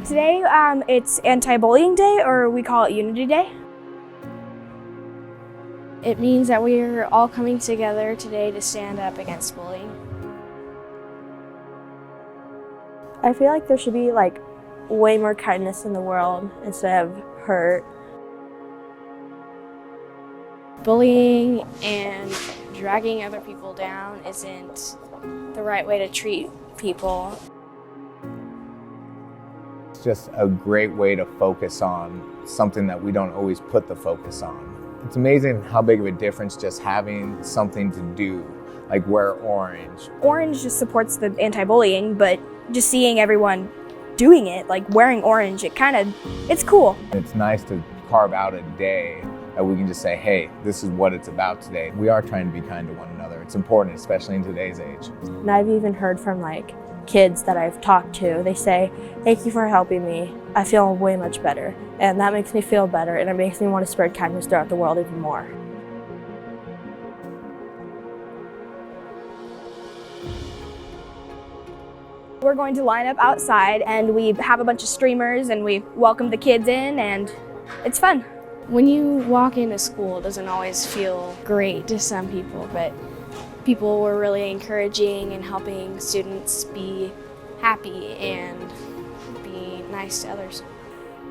Today, it's Anti-Bullying Day, or we call it Unity Day. It means that we're all coming together today to stand up against bullying. I feel like there should be way more kindness in the world instead of hurt. Bullying and dragging other people down isn't the right way to treat people. It's just a great way to focus on something that we don't always put the focus on. It's amazing how big of a difference just having something to do, like wear orange. Orange just supports the anti-bullying, but just seeing everyone doing it, like wearing orange, it's cool. It's nice to carve out a day that we can just say, hey, this is what it's about today. We are trying to be kind to one another. It's important, especially in today's age. And I've even heard from kids that I've talked to, they say, thank you for helping me. I feel way much better. And that makes me feel better, and it makes me want to spread kindness throughout the world even more. We're going to line up outside, and we have a bunch of streamers, and we welcome the kids in, and it's fun. When you walk into school, it doesn't always feel great to some people, but people were really encouraging and helping students be happy and be nice to others.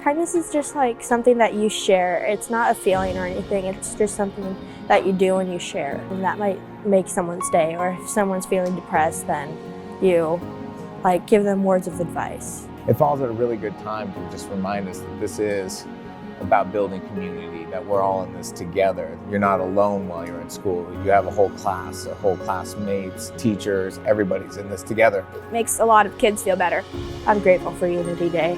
Kindness is just something that you share. It's not a feeling or anything. It's just something that you do and you share. And that might make someone's day. Or if someone's feeling depressed, then you give them words of advice. It falls at a really good time to just remind us that this is about building community, that we're all in this together. You're not alone while you're in school. You have a whole classmates, teachers, everybody's in this together. It makes a lot of kids feel better. I'm grateful for Unity Day.